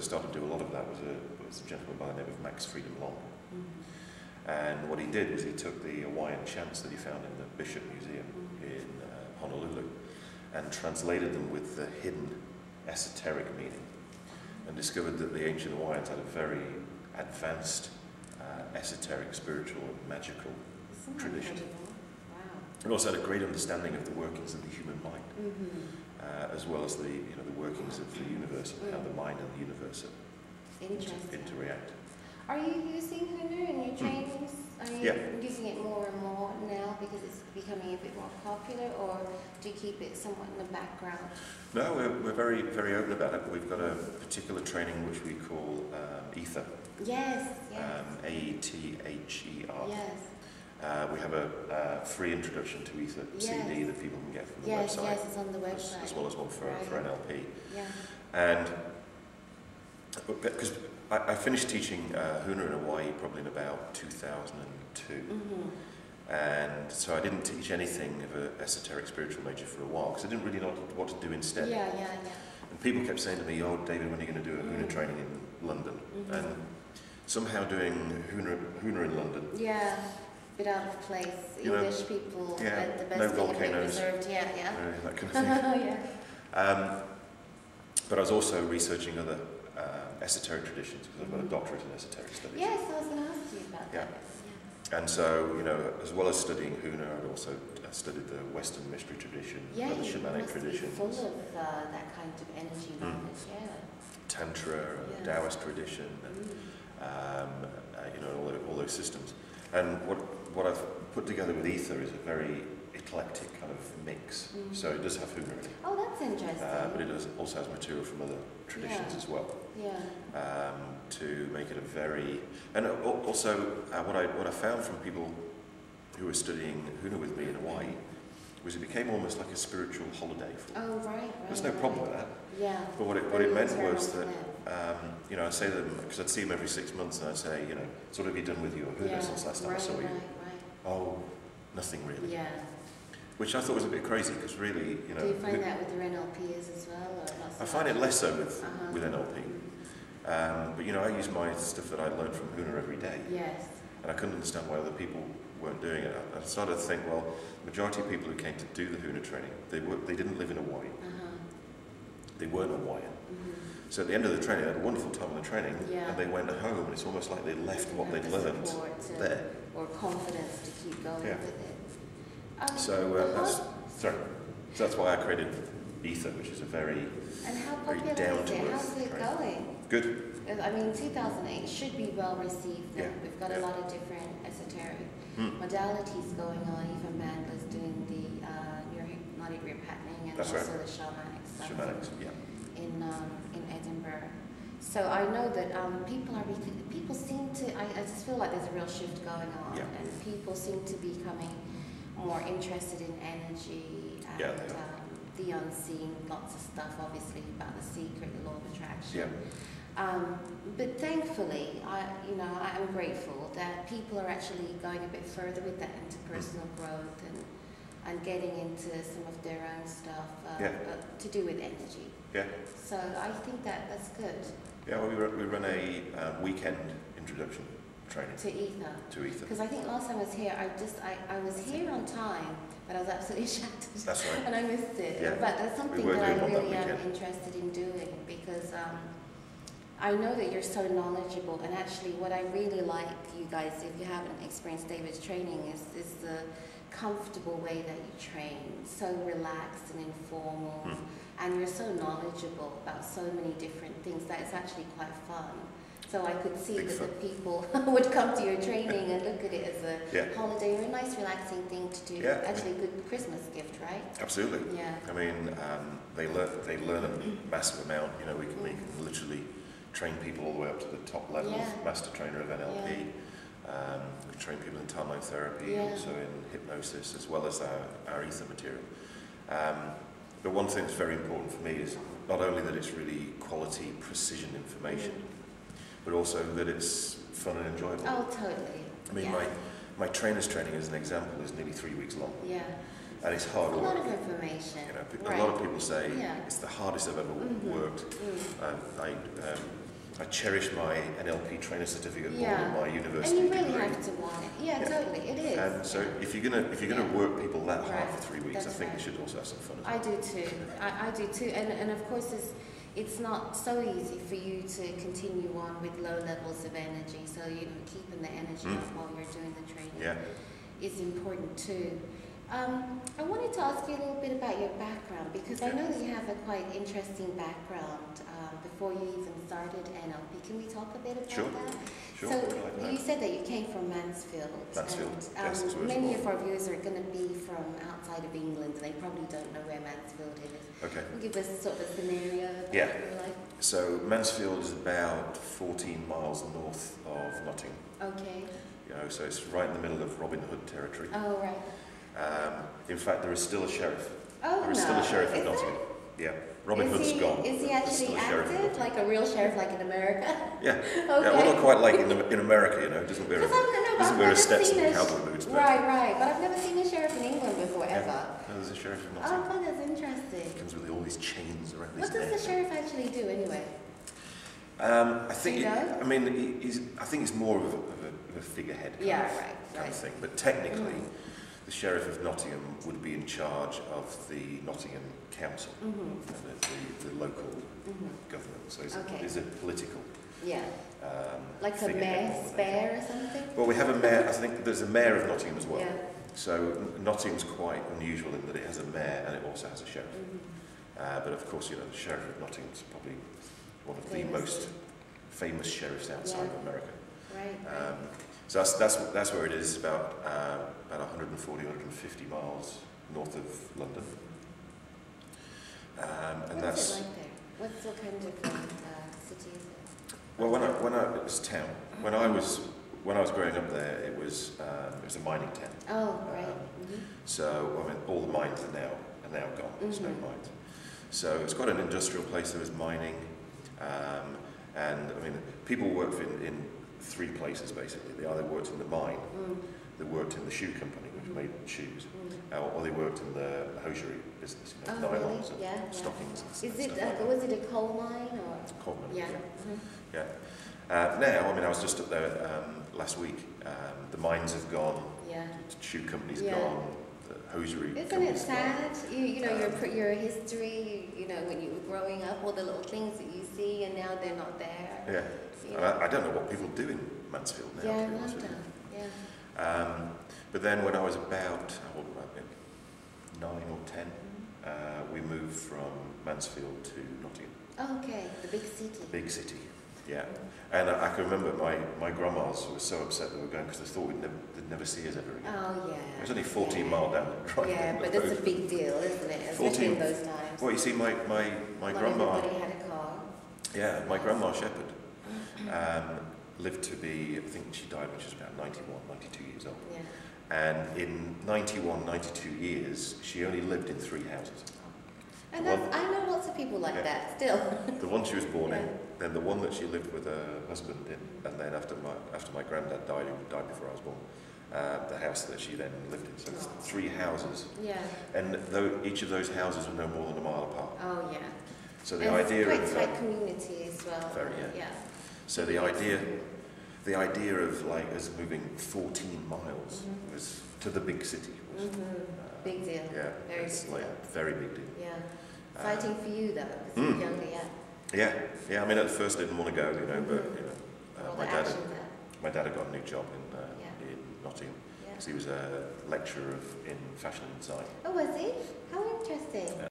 started to do a lot of that was a gentleman by the name of Max Freedom Long. And what he did was he took the Hawaiian chants that he found in the Bishop Museum in Honolulu and translated them with the hidden esoteric meaning, and discovered that the ancient Hawaiians had a very advanced esoteric, spiritual and magical tradition. Wow. And also had a great understanding of the workings of the human mind, as well as the workings of the universe and how the mind and the universe interact. Are you using Huna in your trainings? Are you using it more and more now because it's becoming a bit more popular, or do you keep it somewhat in the background? No, we're very, very open about it. We've got a particular training which we call Ether. Yes, yes. AETHER. Yes. We have a free introduction to Ether CD that people can get from the website. Yes, it's on the website. As well as one for NLP. Yeah. And because I finished teaching Huna in Hawaii probably in about 2002. And so I didn't teach anything of an esoteric spiritual nature for a while because I didn't really know what to do instead. And people kept saying to me, "Oh, David, when are you going to do a Huna training in London?" And somehow doing Huna in London. Yeah, a bit out of place. English people, the best no thing volcanoes. Reserved. That kind of thing. But I was also researching other esoteric traditions because I've got a doctorate in esoteric studies. Yes, I was going to ask you about that. And so, as well as studying Huna, I'd also studied the Western mystery tradition, the shamanic traditions. Full of that kind of energy knowledge, Tantra, Taoist tradition, and all those systems. And what I've put together with Ether is a very eclectic kind of mix. So it does have Huna in it. Oh, that's interesting. But it also has material from other traditions as well. To make it a very, and also what I found from people who were studying Huna with me in Hawaii was it became almost like a spiritual holiday for them. Oh, right. There's no problem with that. Yeah. But what it meant was that, I'd say to them, because I'd see them every 6 months, and I'd say, so what have you done with your Huna since last time I saw you? Oh, nothing really. Yeah. Which I thought was a bit crazy, because really, Do you find that with your NLPs as well? Or not so I find it less so with NLP. But I use my stuff that I learned from Huna every day. Yes. And I couldn't understand why other people weren't doing it. I started to think, well, the majority of people who came to do the Huna training, they didn't live in Hawaii. They weren't Hawaiian. So at the end of the training, they had a wonderful time in the training, and they went home, and it's almost like they left what they'd learned there. Or confidence to keep going with it. So that's why I created Ether, which is a very down-to-earth. How's it going? Good. I mean, 2008 should be well received. We've got a lot of different esoteric modalities going on. Even Mandela's doing the neurohypnotic repatterning and also the shamanic stuff in Edinburgh. So I know that people seem to. I just feel like there's a real shift going on, and people seem to be becoming more interested in energy and the unseen. Lots of stuff, obviously, about the secret, the law of attraction. But thankfully, I'm grateful that people are actually going a bit further with that into personal growth and getting into some of their own stuff to do with energy. So I think that's good. Yeah, well, we run a weekend introduction training. To Ether. To Ether. Because I think last time I was here, I was here on time, but I was absolutely shattered. That's right. And I missed it. Yeah. But that's something that I really am interested in doing because I know that you're so knowledgeable, and actually what I really like, you guys, if you haven't experienced David's training, is the comfortable way that you train, so relaxed and informal, and you're so knowledgeable about so many different things that it's actually quite fun. So I could see that the people would come to your training and look at it as a holiday or a nice relaxing thing to do. Actually a good Christmas gift, right? Absolutely. Yeah. I mean, they learn a massive amount. We can literally train people all the way up to the top level of master trainer of NLP. We train people in timeline therapy, also in hypnosis, as well as our Ether material. But one thing that's very important for me is not only that it's really quality, precision information, but also that it's fun and enjoyable. Oh, totally. I mean, my trainer's training, as an example, is nearly 3 weeks long. Yeah. And it's hard work. A lot of information. A lot of people say it's the hardest I've ever worked. I cherish my NLP trainer certificate more than my university degree. And you really degree. have to want it. Yeah, totally, it is. And so if you're gonna work people that hard for 3 weeks, I think they should also have some fun as well. I do too. I do too. And of course, it's not so easy for you to continue on with low levels of energy. So keeping the energy up while you're doing the training is important too. I wanted to ask you a little bit about your background, because I know that you have a quite interesting background before you even started NLP. Can we talk a bit about that? Sure. So you said that you came from Mansfield. And many of our viewers are going to be from outside of England, and they probably don't know where Mansfield is. Okay. Can you give us sort of a scenario about your life? So Mansfield is about 14 miles north of Nottingham. Okay. So it's right in the middle of Robin Hood territory. Oh, right. In fact, there is still a sheriff. Oh, there is still a sheriff in Nottingham. Yeah. Robin Hood's gone. Is he actually active, like a real sheriff, like in America? Yeah. Okay. Yeah, well, not quite like in America, doesn't wear a Stetson and cowboy boots. Right. But I've never seen a sheriff in England before, ever. No, there's a sheriff in Nottingham. Oh, that's interesting. He comes with all these chains around his neck. What does the sheriff actually do, anyway? I think. I think he's more of a figurehead kind of thing. But technically, the Sheriff of Nottingham would be in charge of the Nottingham Council and the local government. So he's a political. Yeah. Like a mayor spare or something? Well, we have a mayor. I think there's a mayor of Nottingham as well. Yeah. So Nottingham's quite unusual in that it has a mayor and it also has a sheriff. But of course, the Sheriff of Nottingham is probably one of the most famous sheriffs outside of America. Right. So that's where it is, about 140, 150 miles north of London. And What's it like there? What's the kind of city is it? Well, it was a town. When I was growing up there, it was a mining town. Oh, right. So all the mines are now gone. There's no mines. So it's quite an industrial place. There was mining, and people worked in 3 places basically. They either worked in the mine, they worked in the shoe company, which made shoes, or they worked in the hosiery business, nylons and stockings. And was it a coal mine or? Coal mine. Yeah. Now, I was just up there last week. The mines have gone. Yeah. The shoe company's gone. The hosiery. Isn't it sad? Your history. When you were growing up, all the little things that you see, and now they're not there. Yeah. I don't know what people do in Mansfield now. Yeah, I wonder. Yeah. But then when I was about 9 or 10, we moved from Mansfield to Nottingham. Oh, okay, the big city. The big city, yeah. And I can remember my grandmas were so upset that we were going because they thought they'd never see us ever again. Oh, yeah. It was only 14 mile down the drive. Yeah, but it's a big deal, isn't it? Especially in those times. Well, you see, my grandma. Everybody had a car. Yeah, my grandma Shephard lived to be, I think she died when she was about 91, 92 years old. Yeah. And in 91, 92 years, she only lived in 3 houses. And I know lots of people like that still. The one she was born in, then the one that she lived with her husband in, and then after my granddad died, who died before I was born, the house that she then lived in. So it's 3 houses. Yeah. And each of those houses were no more than a mile apart. Oh, yeah. So the idea of quite community as well. Very, yeah. So the idea of like us moving 14 miles was to the big city. Was, big deal. Yeah, it's like very big deal. Yeah. Exciting for you though, because you're younger yet. Yeah. At first I didn't want to go, but my dad had got a new job in Nottingham. Because he was a lecturer in fashion and design. Oh, was he? How interesting.